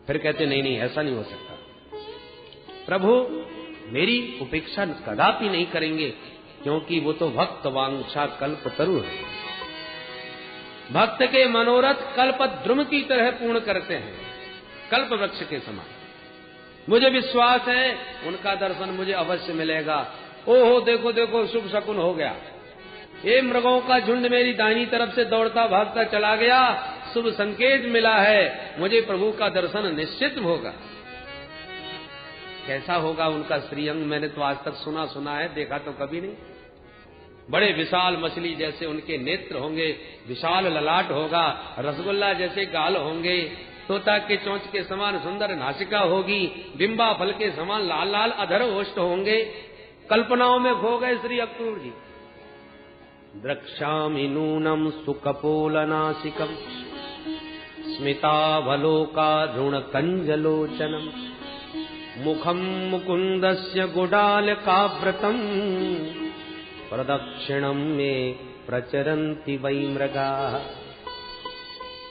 फिर कहते नहीं नहीं ऐसा नहीं हो सकता, प्रभु मेरी उपेक्षा कदापि नहीं करेंगे, क्योंकि वो तो भक्त वांछा कल्प तरु है। भक्त के मनोरथ कल्प द्रुम की तरह पूर्ण करते हैं, कल्प वृक्ष के समान। मुझे विश्वास है उनका दर्शन मुझे अवश्य मिलेगा। ओहो देखो देखो शुभ शकुन हो गया, ये मृगों का झुंड मेरी दाहिनी तरफ से दौड़ता भागता चला गया, शुभ संकेत मिला है, मुझे प्रभु का दर्शन निश्चित होगा। कैसा होगा उनका श्रीअंग, मैंने तो आज तक सुना है, देखा तो कभी नहीं। बड़े विशाल मछली जैसे उनके नेत्र होंगे, विशाल ललाट होगा, रसगुल्ला जैसे गाल होंगे, तोता के चोंच के समान सुंदर नासिका होगी, बिंबा फल के समान लाल लाल अधर ओष्ठ होंगे। कल्पनाओं में खो गए श्री अक्रूर जी। द्रक्ष्यामि नूनम सुकपोलनासिकम स्मितावलोकाधृण कंजलोचनम मुखम मुकुंदस्य गुडालकाव्रतम प्रदक्षिणम में प्रचरन्ति वै मृगा।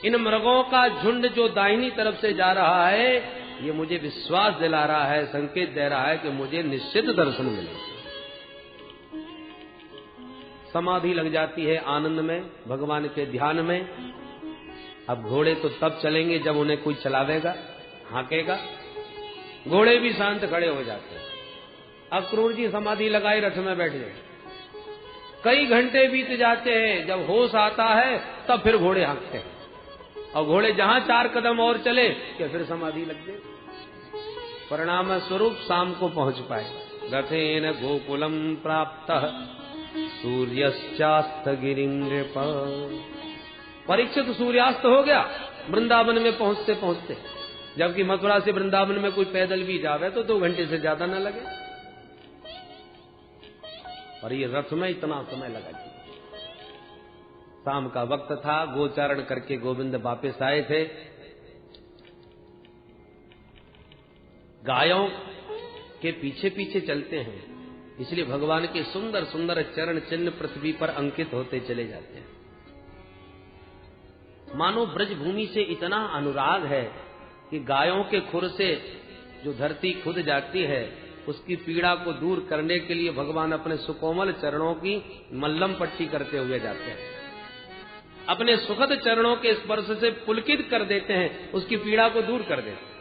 इन मृगों का झुंड जो दाहिनी तरफ से जा रहा है, ये मुझे विश्वास दिला रहा है, संकेत दे रहा है कि मुझे निश्चित दर्शन मिलेगा। समाधि लग जाती है आनंद में, भगवान के ध्यान में। अब घोड़े तो तब चलेंगे जब उन्हें कोई चलावेगा, हाँकेगा। घोड़े भी शांत खड़े हो जाते हैं। अक्रूर जी समाधि लगाए रथ में बैठ गए। कई घंटे बीत जाते हैं, जब होश आता है तब फिर घोड़े हाँकते हैं, और घोड़े जहां 4 कदम और चले कि फिर समाधि लग गए। परिणाम स्वरूप शाम को पहुंच पाए। रथेन गोकुलम प्राप्त सूर्यश्चास्त गिरिन्द्र। परीक्षित सूर्यास्त हो गया वृंदावन में पहुंचते पहुंचते, जबकि मथुरा से वृंदावन में कोई पैदल भी जावे तो 2 घंटे से ज्यादा न लगे, और ये रथ में इतना समय लगा जी। शाम का वक्त था, गोचारण करके गोविंद वापस आए थे। गायों के पीछे पीछे चलते हैं, इसलिए भगवान के सुंदर सुंदर चरण चिन्ह पृथ्वी पर अंकित होते चले जाते हैं। मानो ब्रज भूमि से इतना अनुराग है कि गायों के खुर से जो धरती खुद जाती है, उसकी पीड़ा को दूर करने के लिए भगवान अपने सुकोमल चरणों की मल्लम पट्टी करते हुए जाते हैं। अपने सुखद चरणों के स्पर्श से पुलकित कर देते हैं, उसकी पीड़ा को दूर कर देते हैं।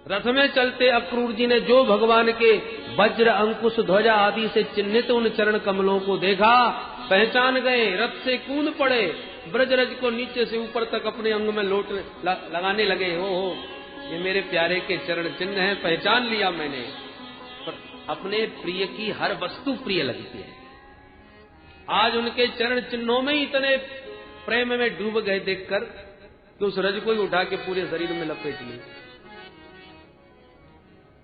रथ में चलते अक्रूर जी ने जो भगवान के वज्र अंकुश ध्वजा आदि से चिन्हित उन चरण कमलों को देखा, पहचान गए, रथ से कूद पड़े, ब्रजरज को नीचे से ऊपर तक अपने अंग में लोट लगाने लगे। हो ये मेरे प्यारे के चरण चिन्ह हैं, पहचान लिया मैंने। पर अपने प्रिय की हर वस्तु प्रिय लगती है। आज उनके चरण चिन्हों में इतने प्रेम में डूब गए देखकर कि उस रज को ही उठा के पूरे शरीर में लपेट लिए।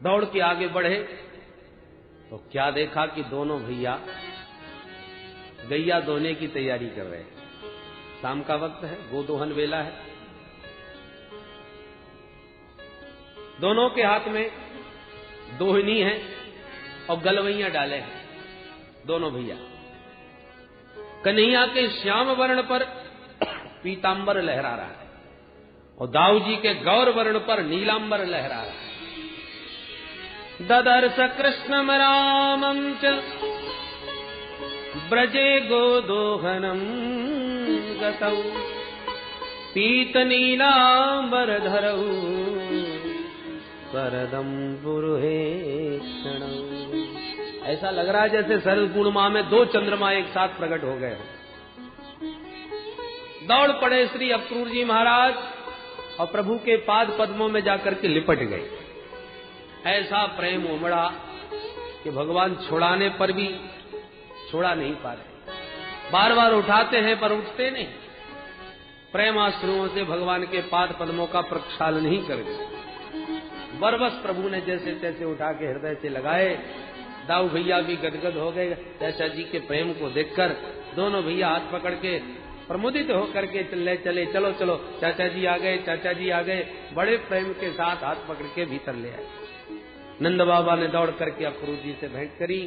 दौड़ के आगे बढ़े तो क्या देखा कि दोनों भैया गैया दोहने की तैयारी कर रहे हैं। शाम का वक्त है, गोदोहन वेला है। दोनों के हाथ में दोहनी है और गलवैयां डाले हैं दोनों भैया। कन्हैया के श्याम वर्ण पर पीतांबर लहरा रहा है और दाऊ जी के गौर वर्ण पर नीलांबर लहरा रहा है। ददर्श कृष्णम रामं च ब्रजे गोदोहनम गतौ पीत नीलांबरधरौ सरदम पुरुहे क्षणौ। ऐसा लग रहा है जैसे शरद पूर्णिमा में 2 चंद्रमा एक साथ प्रकट हो गए। दौड़ पड़े श्री अक्रूर जी महाराज और प्रभु के पाद पद्मों में जाकर के लिपट गए। ऐसा प्रेम उमड़ा कि भगवान छुड़ाने पर भी छोड़ा नहीं पा रहे। बार बार उठाते हैं पर उठते नहीं। प्रेमाश्रुओं से भगवान के पाद पद्मों का प्रक्षालन नहीं कर दिया। बरबस प्रभु ने जैसे तैसे उठा के हृदय से लगाए। दाऊ भैया भी गदगद हो गए चाचा जी के प्रेम को देखकर। दोनों भैया हाथ पकड़ के प्रमुदित होकर के चले, चलो चलो चाचा जी आ गए, चाचा जी आ गए। बड़े प्रेम के साथ हाथ पकड़ के भीतर ले आए। नंद बाबा ने दौड़ करके अक्रूर जी से भेंट करी।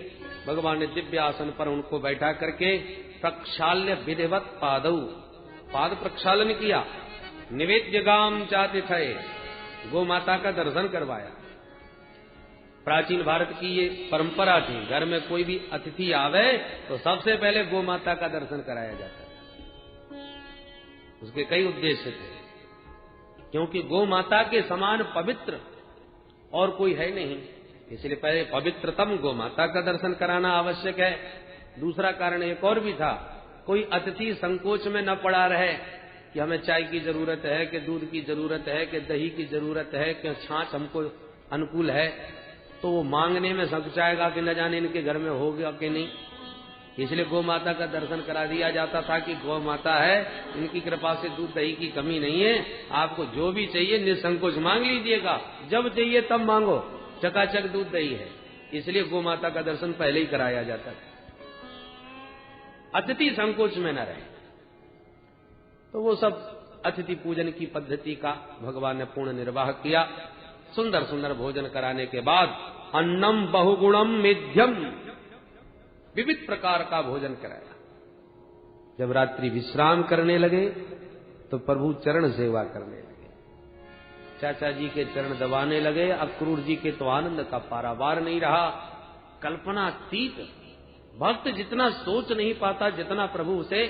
भगवान ने दिव्य आसन पर उनको बैठा करके प्रक्षाल्य विधिवत पादौ, पाद प्रक्षालन किया। निवेद्य गाम चाहते थे, गो माता का दर्शन करवाया। प्राचीन भारत की ये परंपरा थी, घर में कोई भी अतिथि आवे तो सबसे पहले गो माता का दर्शन कराया जाता था। उसके कई उद्देश्य थे, क्योंकि गो माता के समान पवित्र और कोई है नहीं, इसलिए पहले पवित्रतम गो माता का दर्शन कराना आवश्यक है। दूसरा कारण एक और भी था, कोई अतिथि संकोच में न पड़ा रहे कि हमें चाय की जरूरत है, कि दूध की जरूरत है, कि दही की जरूरत है, कि छाछ हमको अनुकूल है, तो वो मांगने में संकोचाएगा कि न जाने इनके घर में होगा कि नहीं। इसलिए गौ माता का दर्शन करा दिया जाता था कि गौ माता है, इनकी कृपा से दूध दही की कमी नहीं है, आपको जो भी चाहिए निसंकोच मांग लीजिएगा, जब चाहिए तब मांगो, चकाचक दूध दही है। इसलिए गौ माता का दर्शन पहले ही कराया जाता था, अतिथि संकोच में न रहे। तो वो सब अतिथि पूजन की पद्धति का भगवान ने पूर्ण निर्वाह किया। सुंदर सुंदर भोजन कराने के बाद अन्नम बहुगुणम मेध्यम, विविध प्रकार का भोजन कराया। जब रात्रि विश्राम करने लगे तो प्रभु चरण सेवा करने लगे, चाचा जी के चरण दबाने लगे। अक्रूर जी के तो आनंद का पारावार नहीं रहा, कल्पनातीत। भक्त जितना सोच नहीं पाता जितना प्रभु उसे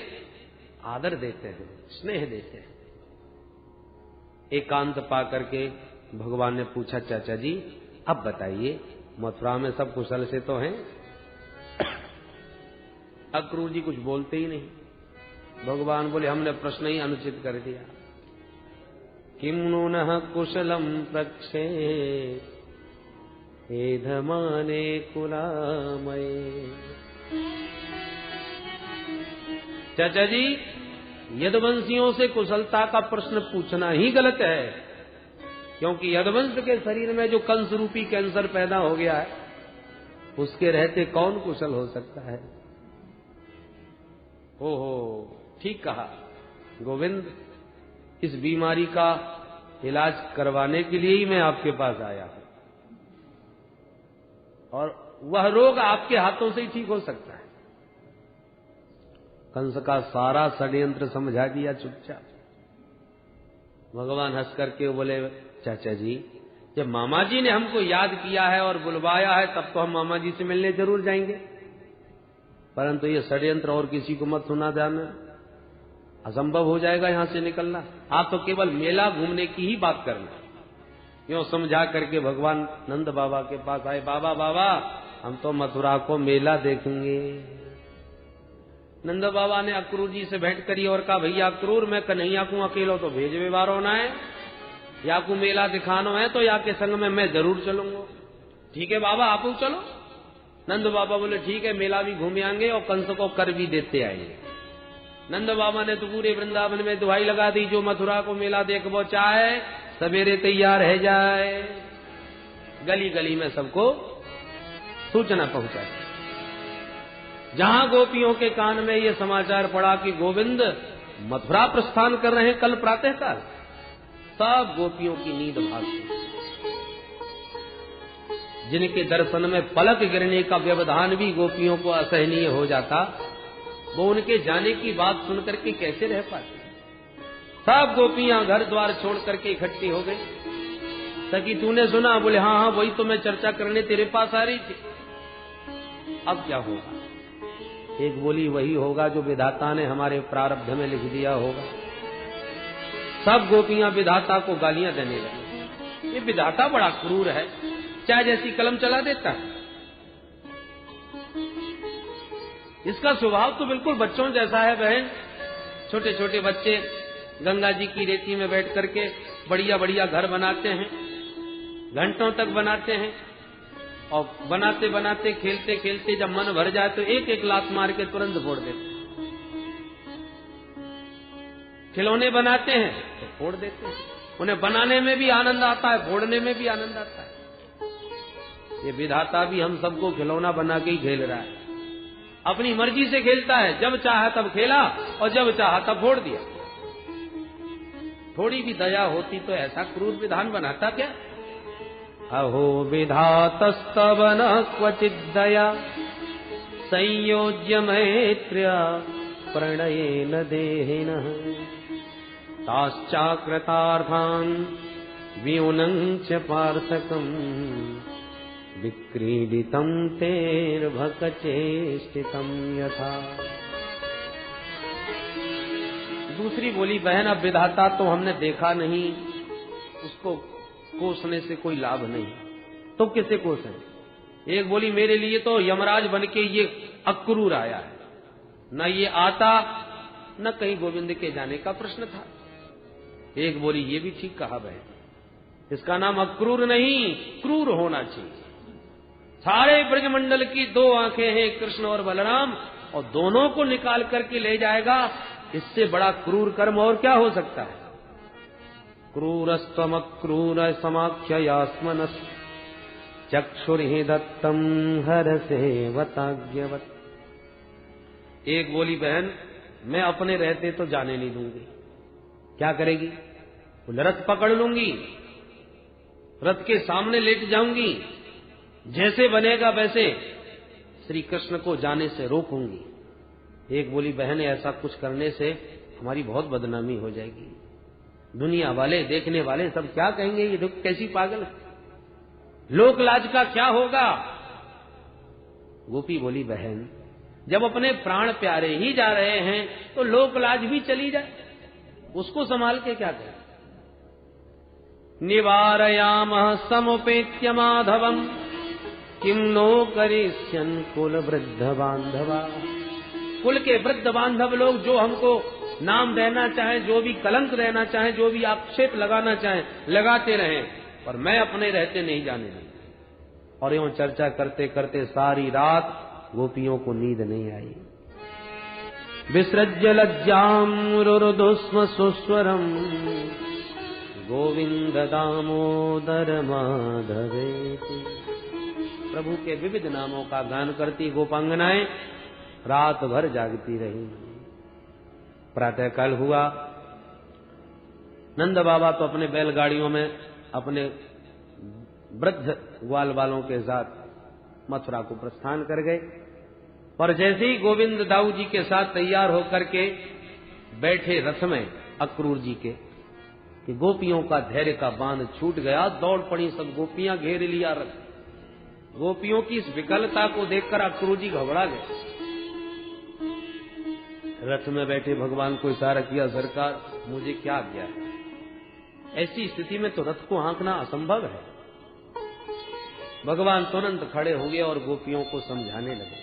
आदर देते हैं, स्नेह देते हैं। एकांत पा करके भगवान ने पूछा, चाचा जी अब बताइए, मथुरा में सब कुशल से तो हैं? अक्रूर जी कुछ बोलते ही नहीं। भगवान बोले, हमने प्रश्न ही अनुचित कर दिया। किम नूनः कुशलम प्रक्षे एधमाने कुलामये। चाचा जी, यदुवंशियों से कुशलता का प्रश्न पूछना ही गलत है, क्योंकि यदुवंश के शरीर में जो कंस रूपी कैंसर पैदा हो गया है, उसके रहते कौन कुशल हो सकता है। ओहो, ठीक कहा गोविंद, इस बीमारी का इलाज करवाने के लिए ही मैं आपके पास आया हूं, और वह रोग आपके हाथों से ही ठीक हो सकता है। कंस का सारा षड्यंत्र समझा दिया चुपचाप। भगवान हंस करके बोले, चाचा जी जब मामा जी ने हमको याद किया है और बुलवाया है, तब तो हम मामा जी से मिलने जरूर जाएंगे, परंतु ये षड्यंत्र और किसी को मत सुना देना, असंभव हो जाएगा यहां से निकलना। आप तो केवल मेला घूमने की ही बात करना। यूं समझा करके भगवान नंद बाबा के पास आए। बाबा बाबा, हम तो मथुरा को मेला देखेंगे। नंद बाबा ने अक्रूर जी से भेंट करी और कहा, भैया अक्रूर, मैं कन्हैया को अकेलो तो भेज व्यवहार होना है, या को मेला दिखाना है तो या के संग में मैं जरूर चलूंगा। ठीक है बाबा, आप चलो। नंद बाबा बोले, ठीक है, मेला भी घूम आएंगे और कंस को कर भी देते आएंगे। नंद बाबा ने तो पूरे वृंदावन में दुहाई लगा दी, जो मथुरा को मेला देखबो चाहे सवेरे तैयार है जाए, गली गली में सबको सूचना पहुंचाए। जहां गोपियों के कान में ये समाचार पड़ा कि गोविंद मथुरा प्रस्थान कर रहे हैं कल प्रातःकाल, सब गोपियों की नींद भाग गई। जिनके दर्शन में पलक गिरने का व्यवधान भी गोपियों को असहनीय हो जाता, वो उनके जाने की बात सुनकर के कैसे रह पाते। सब गोपियां घर द्वार छोड़ करके इकट्ठी हो गई। सखी तूने सुना? बोले हाँ हाँ, वही तो मैं चर्चा करने तेरे पास आ रही थी। अब क्या होगा? एक बोली, वही होगा जो विधाता ने हमारे प्रारब्ध में लिख दिया होगा। सब गोपियां विधाता को गालियां देने लगी। ये विधाता बड़ा क्रूर है, चाहे जैसी कलम चला देता है। इसका स्वभाव तो बिल्कुल बच्चों जैसा है बहन। छोटे छोटे बच्चे गंगा जी की रेती में बैठ करके बढ़िया बढ़िया घर बनाते हैं, घंटों तक बनाते हैं, और बनाते बनाते खेलते खेलते जब मन भर जाए तो एक एक लात मार के तुरंत फोड़ देते हैं। खिलौने बनाते हैं तो फोड़ देते हैं। उन्हें बनाने में भी आनंद आता है, फोड़ने में भी आनंद आता है। ये विधाता भी हम सबको खिलौना बना के ही खेल रहा है, अपनी मर्जी से खेलता है। जब चाहा तब खेला और जब चाहा तब फोड़ दिया। थोड़ी भी दया होती तो ऐसा क्रूर विधान बनाता क्या? अहो विधातस्तव न क्वचित् दया संयोज्य मैत्र्या प्रणयेन देहिनः ताश्चाकृतार्थान् व्यूनं च पार्थकम् विक्रीडितं तेर्भकचेष्टितं यथा। दूसरी बोली, बहन अब विधाता तो हमने देखा नहीं, उसको कोसने से कोई लाभ नहीं, तो किसे कोसें? एक बोली, मेरे लिए तो यमराज बनके ये अक्रूर आया है, न ये आता न कहीं गोविंद के जाने का प्रश्न था। एक बोली, ये भी ठीक कहा बहन, इसका नाम अक्रूर नहीं क्रूर होना चाहिए। सारे ब्रजमंडल की दो आंखें हैं, कृष्ण और बलराम, और दोनों को निकाल करके ले जाएगा, इससे बड़ा क्रूर कर्म और क्या हो सकता है? क्रूरस्त्वम क्रूर समाख्ययास्मनस् चक्षुर्हि दत्तम हरसेवताज्ञवत्। एक बोली, बहन मैं अपने रहते तो जाने नहीं दूंगी। क्या करेगी? रथ पकड़ लूंगी, रथ के सामने लेट जाऊंगी, जैसे बनेगा वैसे श्री कृष्ण को जाने से रोकूंगी। एक बोली, बहन ऐसा कुछ करने से हमारी बहुत बदनामी हो जाएगी, दुनिया वाले देखने वाले सब क्या कहेंगे, ये दुख कैसी पागल है, लोक लाज का क्या होगा? गोपी बोली, बहन जब अपने प्राण प्यारे ही जा रहे हैं तो लोक लाज भी चली जाए, उसको संभाल के क्या करें? निवारयामः समुपेत्य माधवम् किम नो करिष्यन् कुल वृद्ध बांधवा। कुल के वृद्ध बांधव लोग जो हमको नाम देना चाहें, जो भी कलंक देना चाहें, जो भी आक्षेप लगाना चाहें, लगाते रहें, पर मैं अपने रहते नहीं जाने दूंगा। और यूं चर्चा करते करते सारी रात गोपियों को नींद नहीं आई। विसृज्य लज्जाम रुरुदुस्म सुस्वरम गोविंद दामोदर माधवेति। प्रभु के विविध नामों का गान करती गोपांगनाएं रात भर जागती रही। प्रातःकाल हुआ, नंद बाबा तो अपने बैलगाड़ियों में अपने वृद्ध ग्वाल वालों के साथ मथुरा को प्रस्थान कर गए। पर जैसे ही गोविंद दाऊ जी के साथ तैयार होकर के बैठे रथ में अक्रूर जी के, कि गोपियों का धैर्य का बांध छूट गया, दौड़ पड़ी सब गोपियां, घेर लिया रथ। गोपियों की इस विकलता को देखकर अक्रूर जी घबरा गए। रथ में बैठे भगवान को इशारा किया, सरकार मुझे क्या आज्ञा है? ऐसी स्थिति में तो रथ को हाँकना असंभव है। भगवान तुरंत खड़े हो गए और गोपियों को समझाने लगे।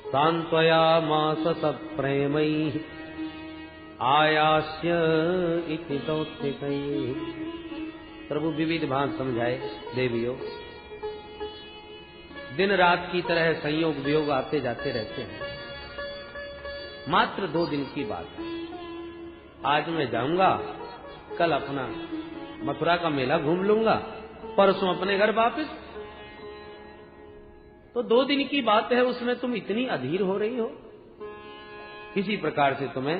सांत्वयामास सप्रेमैः आयास्य इति दौत्तिकैः। प्रभु विविध भांति समझाए, देवियों दिन रात की तरह संयोग वियोग आते जाते रहते हैं, मात्र 2 दिन की बात है। आज मैं जाऊंगा, कल अपना मथुरा का मेला घूम लूंगा, परसों अपने घर वापस। तो 2 दिन की बात है, उसमें तुम इतनी अधीर हो रही हो। किसी प्रकार से तुम्हें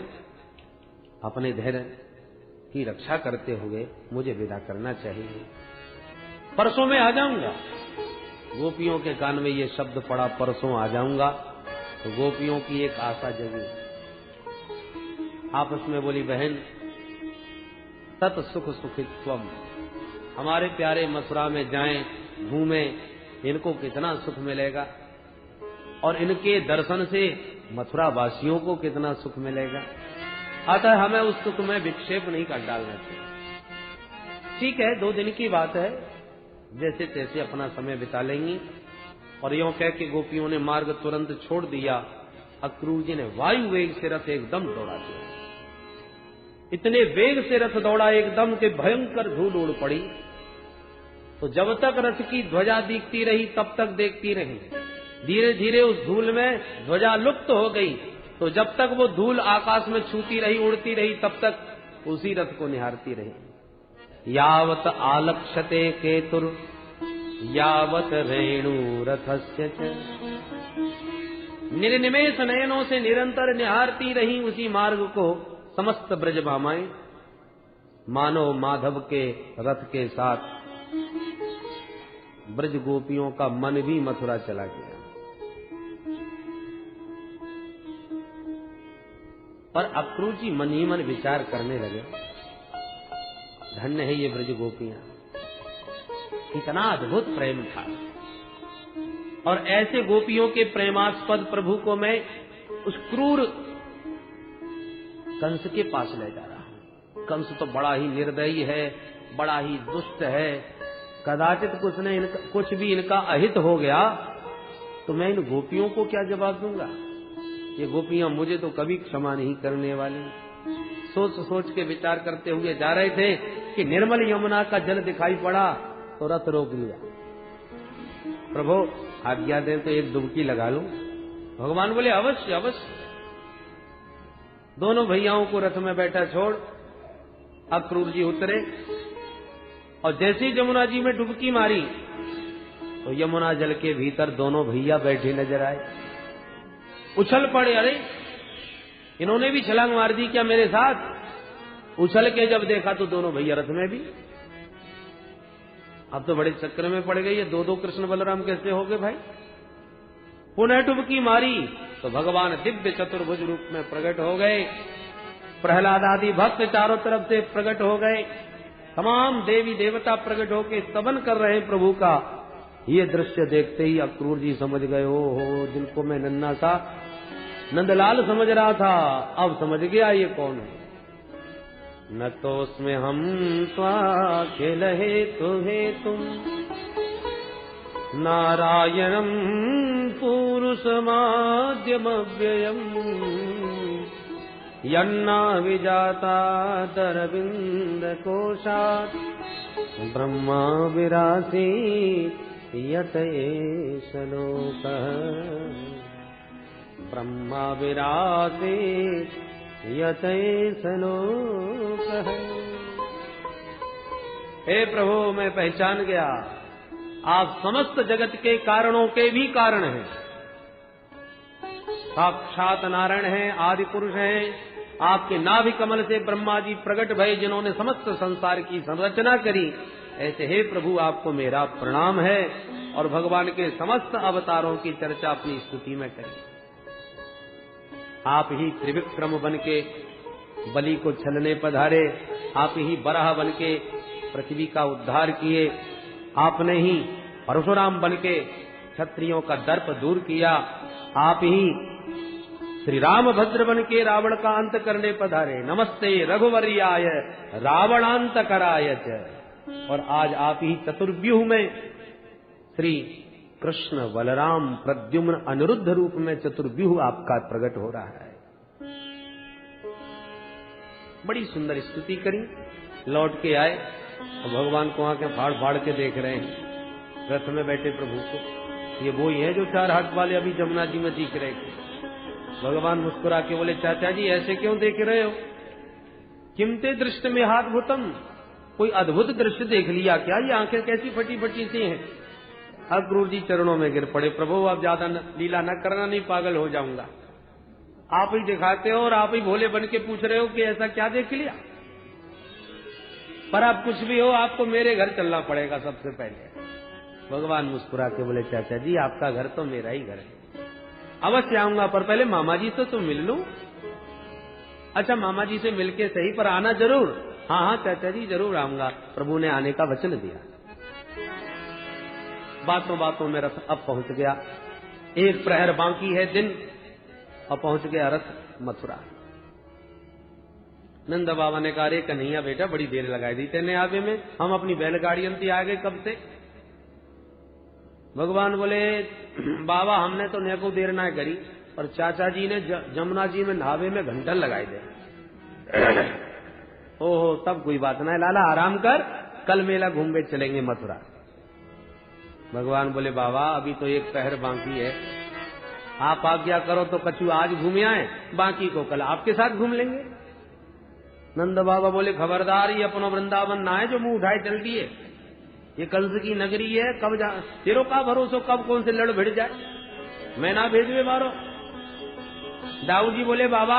अपने धैर्य की रक्षा करते हुए मुझे विदा करना चाहिए। परसों मैं आ जाऊंगा। गोपियों के कान में ये शब्द पड़ा, परसों आ जाऊंगा, तो गोपियों की एक आशा जगी। आपस में बोली, बहन तत् सुख सुखित्वम, हमारे प्यारे मथुरा में जाएं, घूमें, इनको कितना सुख मिलेगा, और इनके दर्शन से मथुरा वासियों को कितना सुख मिलेगा। अतः हमें उस सुख में विक्षेप नहीं कर डालना चाहिए। ठीक है, 2 दिन की बात है, जैसे तैसे अपना समय बिता लेंगी। और यूं कह के गोपियों ने मार्ग तुरंत छोड़ दिया। अक्रूर जी ने वायु वेग से रथ एकदम दौड़ा दिया। इतने वेग से रथ दौड़ा एकदम के भयंकर धूल उड़ पड़ी। तो जब तक रथ की ध्वजा दिखती रही तब तक देखती रही। धीरे धीरे उस धूल में ध्वजा लुप्त हो गई। तो जब तक वो धूल आकाश में छूती रही, उड़ती रही, तब तक उसी रथ को निहारती रही। यावत आलक्ष्यते केतुर यावत रेणु रथस्य च। निर्निमेष नयनों से निरंतर निहारती रही उसी मार्ग को समस्त ब्रजभामाएं, मानो माधव के रथ के साथ ब्रज गोपियों का मन भी मथुरा चला गया। और अक्रूर जी मन ही मन विचार करने लगे, धन्य है ये ब्रज गोपियां, कितना अद्भुत प्रेम था। और ऐसे गोपियों के प्रेमास्पद प्रभु को मैं उस क्रूर कंस के पास ले जा रहा हूं। कंस तो बड़ा ही निर्दयी है, बड़ा ही दुष्ट है, कदाचित कुछ भी इनका अहित हो गया तो मैं इन गोपियों को क्या जवाब दूंगा। ये गोपियां मुझे तो कभी क्षमा नहीं करने वाली। सोच सोच के विचार करते हुए जा रहे थे कि निर्मल यमुना का जल दिखाई पड़ा तो रथ रोक लिया। प्रभु आज्ञा दें तो एक डुबकी लगा लूं। भगवान बोले अवश्य अवश्य। दोनों भैयाओं को रथ में बैठा छोड़ अक्रूर जी उतरे और जैसे ही यमुना जी में डुबकी मारी तो यमुना जल के भीतर दोनों भैया बैठे नजर आए। उछल पड़े, अरे इन्होंने भी छलांग मार दी क्या मेरे साथ। उछल के जब देखा तो दोनों भैया रथ में भी। अब तो बड़े चक्कर में पड़ गई, ये दो कृष्ण बलराम कैसे हो गए भाई। पुनः डुबकी मारी तो भगवान दिव्य चतुर्भुज रूप में प्रकट हो गए। प्रहलाद आदि भक्त चारों तरफ से प्रकट हो गए। तमाम देवी देवता प्रकट होकर स्तवन कर रहे हैं प्रभु का। ये दृश्य देखते ही अक्रूर जी समझ गए, ओ हो जिनको मैं नन्हा सा नंदलाल समझ रहा था, अब समझ गया ये कौन है। न तो उसमें हम खेल हे तुहे तुम नारायणम पुरुषमाद्यम व्ययम यन्ना विजाता दरविंद कोशात् ब्रह्मा विरासी यत एष लोकः ब्रह्मा विरासी यत एष लोकः। हे प्रभु मैं पहचान गया, आप समस्त जगत के कारणों के भी कारण हैं। साक्षात नारायण हैं, आदि पुरुष हैं। आपके नाभि कमल से ब्रह्मा जी प्रकट भये जिन्होंने समस्त संसार की संरचना करी। ऐसे हे प्रभु आपको मेरा प्रणाम है और भगवान के समस्त अवतारों की चर्चा अपनी स्तुति में करें। आप ही त्रिविक्रम बन के बलि को छलने पधारे, आप ही बराह बन के पृथ्वी का उद्धार किए, आपने ही परशुराम बन के क्षत्रियों का दर्प दूर किया, आप ही श्री रामभद्र बन के रावण का अंत करने पधारे। नमस्ते रघुवर्याय रावणांत कराय च। और आज आप ही चतुर्व्यूह में श्री कृष्ण बलराम प्रद्युम्न अनिरुद्ध रूप में चतुर्व्यूह आपका प्रकट हो रहा है। बड़ी सुंदर स्तुति करी, लौट के आए और भगवान को आके फाड़ फाड़ के देख रहे हैं रथ में बैठे प्रभु को। ये वो ही है जो चार हाथ वाले अभी जमुना जी में दिख रहे थे। भगवान मुस्कुरा के बोले चाचा जी ऐसे क्यों देख रहे हो, किमते दृष्ट में हाथ भूतम, कोई अद्भुत दृश्य देख लिया क्या, ये आंखें कैसी फटी फटी सी हैं। अक्रूर जी चरणों में गिर पड़े, प्रभु आप ज्यादा लीला न करना, नहीं पागल हो जाऊंगा। आप ही दिखाते हो और आप ही भोले बन के पूछ रहे हो कि ऐसा क्या देख लिया। पर आप कुछ भी हो, आपको मेरे घर चलना पड़ेगा सबसे पहले। भगवान मुस्कुरा के बोले चाचा जी आपका घर तो मेरा ही घर है, अवश्य आऊंगा, पर पहले मामा जी से तो मिल लूं। अच्छा मामा जी से मिलके सही, पर आना जरूर। हाँ हाँ चाचा जी जरूर आऊंगा। प्रभु ने आने का वचन दिया। बातों बातों में रथ अब पहुंच गया। एक प्रहर बाकी है दिन और पहुंच गया रथ मथुरा। नंद बाबा ने कहा, रे कन्हैया बेटा बड़ी देर लगाई दी तेने आगे में, हम अपनी बैलगाड़ी अंती आ गए कब से। भगवान बोले बाबा हमने तो नेको देर ना करी, पर चाचा जी ने जमुना जी में नहावे में घंटा लगाए दे। ओहो तब कोई बात ना है लाला, आराम कर, कल मेला घूम के चलेंगे मथुरा। भगवान बोले बाबा अभी तो एक पहर बाकी है, आप आज्ञा करो तो कछु आज घूमे आए, बाकी को कल आपके साथ घूम लेंगे। नंद बाबा बोले खबरदार, ये अपना वृंदावन ना है जो मुंह उठाए चल दिए, ये कंस की नगरी है, कब जा तेरो का भरोसा कब कौन से लड़ भिड़ जाए, मैं ना भेजवे मारो। दाऊ जी बोले बाबा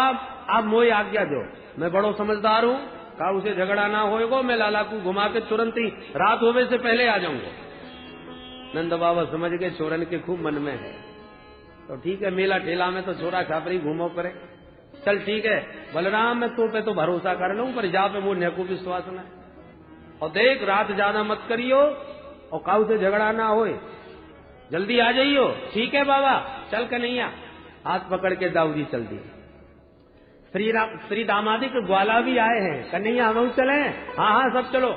आप मोई आज्ञा दो, मैं बड़ो समझदार हूँ, का उसे झगड़ा ना होएगो, मैं लाला को घुमा के तुरंत ही रात होने से पहले आ जाऊंगा। नंद बाबा समझ गए छोरन के खूब मन में है, तो ठीक है मेला ठेला में तो छोरा छापरी घूमो करे, चल ठीक है बलराम मैं तो पे तो भरोसा कर लूं, पर जा पे वो नेको विश्वास न। और देख रात ज्यादा मत करियो और काऊ से झगड़ा ना होए, जल्दी आ जाइयो। ठीक है बाबा, चल कन्हैया। हाथ पकड़ के दाऊ जी चल दिए। श्री दामादिक ग्वाला भी आए हैं, कन्हैया हम चले। हाँ हाँ सब चलो।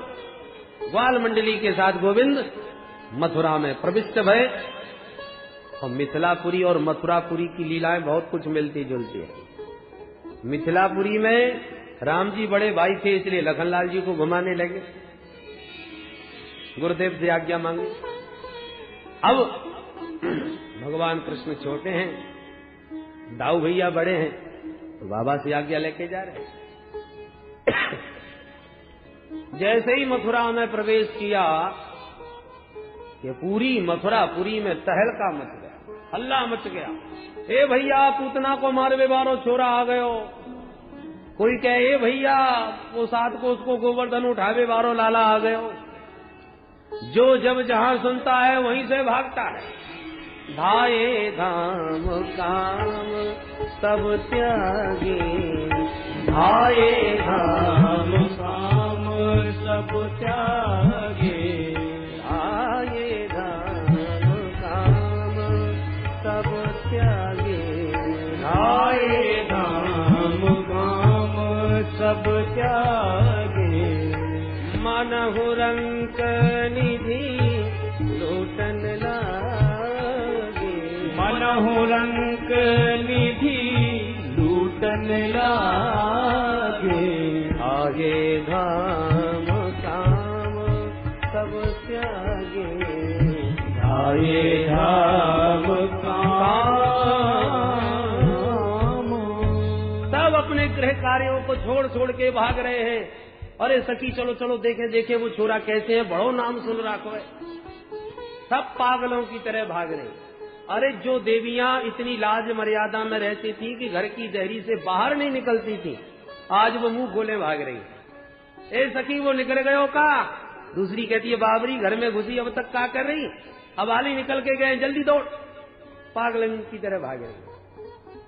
ग्वाल मंडली के साथ गोविंद मथुरा में प्रविष्ट भय। और मिथिलापुरी और मथुरापुरी की लीलाएं बहुत कुछ मिलती जुलती है। मिथिलापुरी में राम जी बड़े भाई थे, इसलिए लखनलाल जी को घुमाने लगे, गुरुदेव से आज्ञा मांगी। अब भगवान कृष्ण छोटे हैं, दाऊ भैया बड़े हैं, तो बाबा से आज्ञा लेके जा रहे हैं। जैसे ही मथुरा में प्रवेश किया कि पूरी मथुरापुरी में तहलका मच गया, हल्ला मच गया। ए भैया पूतना को मारवे बारो छोरा आ गयो। कोई कहे ए भैया वो साथ को उसको गोवर्धन उठावे बारो लाला आ गयो। जो जब जहां सुनता है वहीं से भागता है। धाये धाम काम सब त्यागे, धाये धाम काम सब त्यागे, धाये धाम काम सब त्यागे, धाये धाम काम सब त्यागे। मनहु रंक निधि लूटन लागे, मनहु रंक निधि लूटन लागे। आगे धाम काम सब त्यागे, आगे धाम काम। सब अपने गृह कार्यों को छोड़ छोड़ के भाग रहे हैं। अरे सखी चलो चलो देखे देखे वो छोरा कैसे है, बड़ो नाम सुन रखो है। सब पागलों की तरह भाग रहे। अरे जो देवियां इतनी लाज मर्यादा में रहती थी कि घर की देहरी से बाहर नहीं निकलती थी, आज वो मुंह खोले भाग रही। ए सखी वो निकल गयो का? दूसरी कहती है बाबरी घर में घुसी अब तक क्या कर रही? अब आली निकल के गए, जल्दी दौड़। पागलों की तरह भाग रही।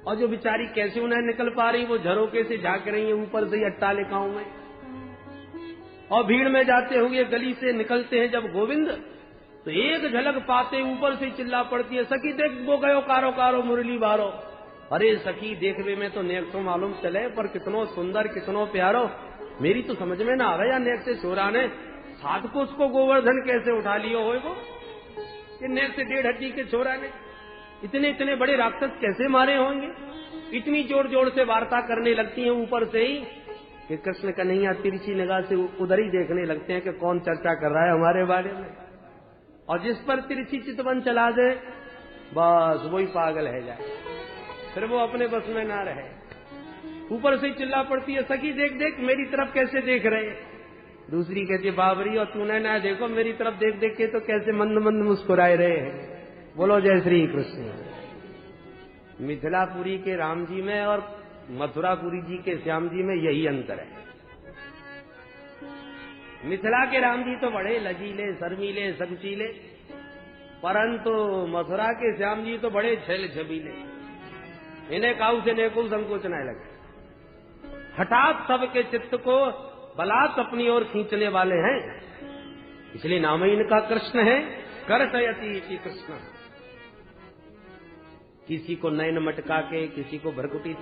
और जो बेचारी कैसे उन्हें निकल पा रही, वो झरोके से झांक रही है ऊपर से अट्टालिकाओं में। और भीड़ में जाते हुए गली से निकलते हैं जब गोविंद, तो एक झलक पाते ऊपर से चिल्ला पड़ती है सखी देख वो गयो कारो कारो मुरली बारो। अरे सखी देखने में तो नेक तो मालूम चले, पर कितनो सुंदर कितनो प्यारो। मेरी तो समझ में ना आवे या नेक से छोरा ने साथ को उसको गोवर्धन कैसे उठा लियो हो वो, कि नेक से 1.5 हड्डी के छोरा ने इतने इतने बड़े राक्षस कैसे मारे होंगे। इतनी जोर जोर से वार्ता करने लगती है ऊपर से ही कि कृष्ण कन्हैया तिरछी निगाह से उधर ही देखने लगते हैं कि कौन चर्चा कर रहा है हमारे बारे में। और जिस पर तिरछी चितवन चला दे बस वही पागल है जाए, फिर वो अपने बस में ना रहे। ऊपर से चिल्ला पड़ती है सखी देख देख मेरी तरफ कैसे देख रहे। दूसरी कहती है बाबरी और तूने ना देखो मेरी तरफ देख देख के तो कैसे मंद मंद मुस्कुराए रहे हैं। बोलो जय श्री कृष्ण। मिथिलापुरी के राम जी में और मथुरापुरी जी के श्याम जी में यही अंतर है। मिथिला के राम जी तो बड़े लजीले शर्मीले सबचीले, परंतु मथुरा के श्याम जी तो बड़े छल छबीले। इन्हें काऊ से नेको संकोच न लगे। हठात सबके चित्त को बलात् अपनी ओर खींचने वाले हैं, इसलिए नाम ही इनका कृष्ण है। कर्षयति कृष्ण। किसी को नयन मटका के, किसी को भरकुटी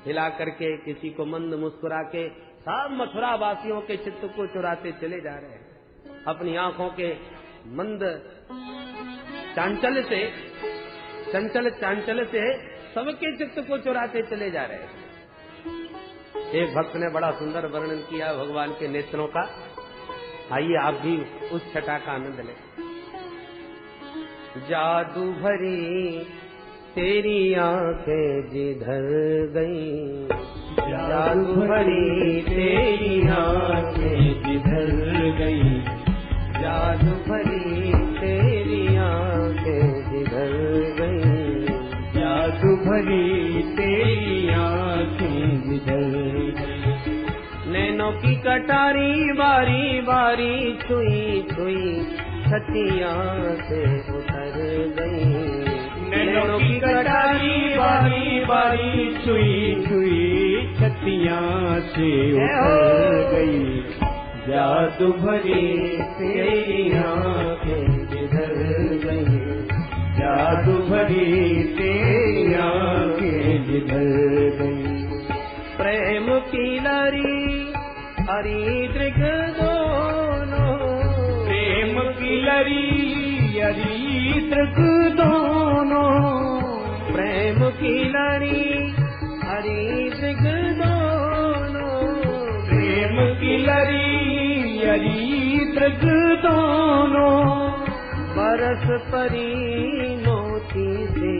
हिला करके, किसी को मंद मुस्कुरा के, सब मथुरा वासियों के चित्त को चुराते चले जा रहे हैं। अपनी आंखों के मंद चांचल्य से, चंचल चांचल्य से सबके चित्त को चुराते चले जा रहे हैं। एक भक्त ने बड़ा सुंदर वर्णन किया भगवान के नेत्रों का। आइए आप भी उस छटा का आनंद लें। जादू भरी तेरी आंखें जिधर गई, जादू भरी तेरी आंखें जिधर गई, जादू भरी तेरी आंखें जिधर गई, जादू भरी तेरी आंखें जिधर गई। नैनों की कटारी बारी बारी छुई छुई छतिया से उतर गई, नैनों की कटारी बारी बारी छुई छुई छतिया से उतर गई, जादू भरी तेरी आंखें जिधर गई, जादू भरी तेरी आंखें जिधर गई। प्रेम की लरी हरी दृग दोनों, प्रेम की लरी हरी दृग दोनों, प्रेम की लरी हरी दृग दोनों, प्रेम की लरी हरी दृग दोनों। बरस परी मोती से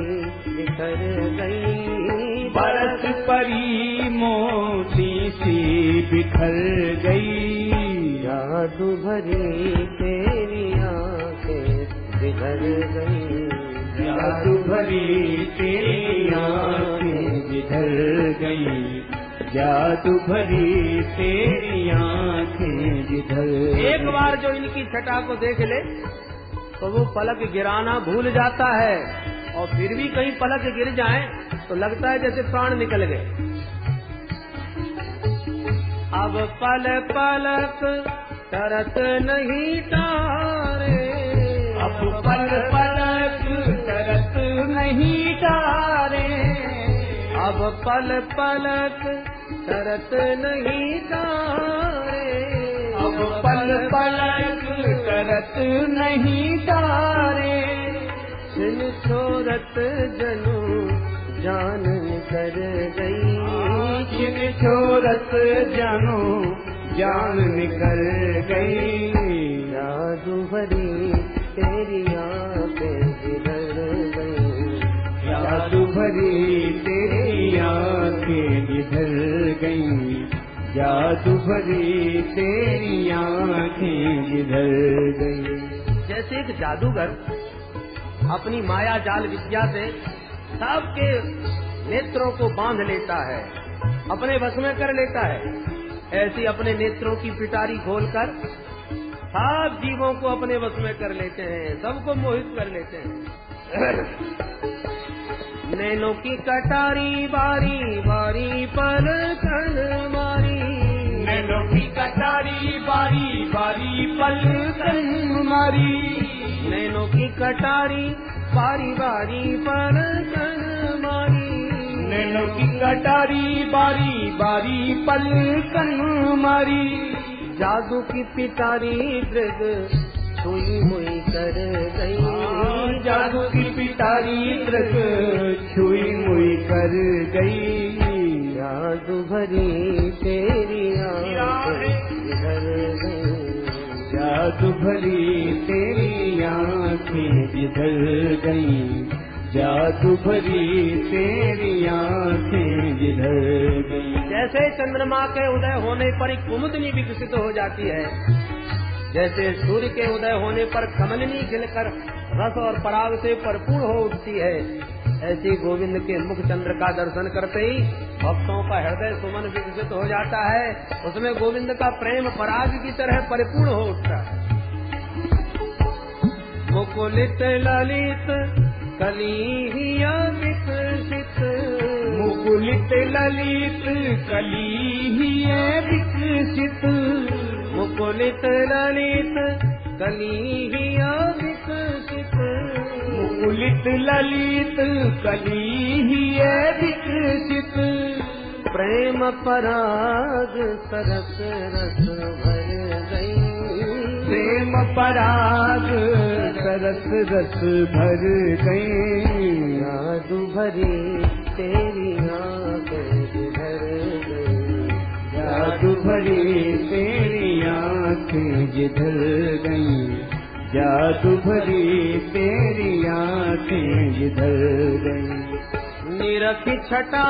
बिखर गई, बरस परी मोती सी बिखर गई, जादू भरी तेरी आंखें बिखर गई, जादू भरी तेरी आंखें जिधर गई, जादू भरी तेरी आंखें जिधर। एक बार जो इनकी छटा को देख ले तो वो पलक गिराना भूल जाता है, और फिर भी कहीं पलक गिर जाए तो लगता है जैसे प्राण निकल गए। अब पल पलक तरत नहीं तारे, अब पल पलक तरत नहीं तारे, अब पल पलक तरत नहीं तारे, अब पल पलक तरत नहीं तारे। छिन छोरत जनू जान निकर गई, छिन छोरत जानू जान निकल गई, जादू भरी तेरी आंखें जिधर गई, जादू भरी तेरी आंखें जिधर गई, जादू भरी तेरी आंखें जिधर गई। जैसे एक जादूगर अपनी माया जाल विद्या से सबके नेत्रों को बांध लेता है, अपने वश में कर लेता है, ऐसी अपने नेत्रों की पिटारी खोलकर सब जीवों को अपने वश में कर लेते हैं, सबको मोहित कर लेते हैं। नैनों की कटारी बारी बारी पर कण मारी, नैनों की कटारी बारी बारी पल कण मारी, नैनों की कटारी बारी बारी पर कण मारी, नैनों की कटारी बारी बारी पल कण मारी, जादू की पिटारी दृग छुई मुई कर गई, जादू की पिटारी दृग छुई मुई कर गई, जादू भरी तेरी आंखें जिधर गई, जादू भरी तेरी आंखें जिधर गई, जादू भरी तेरी आंखें जिधर गई। जैसे चंद्रमा के उदय होने पर एक कुमुदनी विकसित हो जाती है, जैसे सूर्य के उदय होने पर कमलिनी खिलकर रस और पराग से भरपूर हो उठती है, ऐसी गोविंद के मुख चंद्र का दर्शन करते ही भक्तों का हृदय सुमन विकसित हो जाता है, उसमें गोविंद का प्रेम पराग की तरह परिपूर्ण हो उठता है। मुकुलित ललित कलीहिया विकसित, मुकुलित ललित कलीहिया विकसित, मुकुलित ललित कलीहिया विकसित, मुकुलित ललित कलीहिया विकसित, प्रेम पराग सरस रस भर गई, प्रेम पराग सरस रस भर गई, जादू भरी तेरी आंखें जिधर गई, जादू भरी तेरी आंखें जिधर गई, जादू भरी तेरी आंखें जिधर गई। निरखी छटा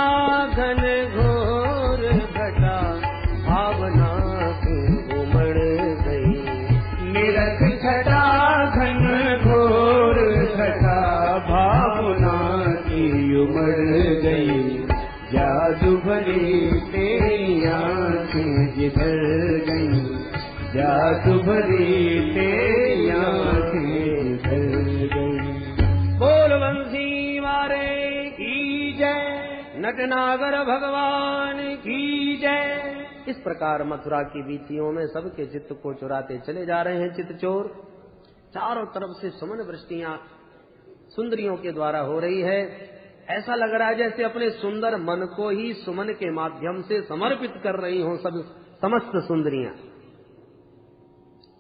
घन घोर घटा भावना की उमड़ गई, निरख छटा घन घोर घटा भावना की उमड़ गई, जादू भरी तेरी आंखें जिधर गई, जादू भरी तेरी आंखें जिधर गई। बोल बंसी मारे की जय, नटनागर भगवान की जय। इस प्रकार मथुरा की वीथियों में सबके चित्त को चुराते चले जा रहे हैं चित्तचोर। चारों तरफ से सुमन वृष्टियां सुंदरियों के द्वारा हो रही है। ऐसा लग रहा है जैसे अपने सुंदर मन को ही सुमन के माध्यम से समर्पित कर रही हों सब समस्त सुंदरियां।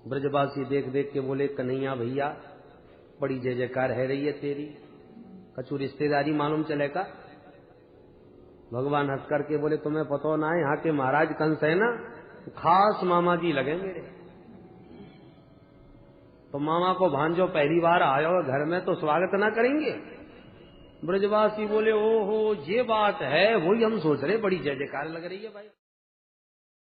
ब्रजवासी देख देख के बोले, कन्हैया भैया बड़ी जय जयकार है रही है तेरी, कछु रिश्तेदारी मालूम चलेगा। भगवान हंस करके बोले, तुम्हें पता ना है यहाँ के महाराज कंस है ना, खास मामा जी लगे मेरे। तो मामा को भांजो पहली बार आयो घर में तो स्वागत ना करेंगे। ब्रजवासी बोले, ओहो ये बात है, वही हम सोच रहे, बड़ी जय जयकार लग रही है भाई।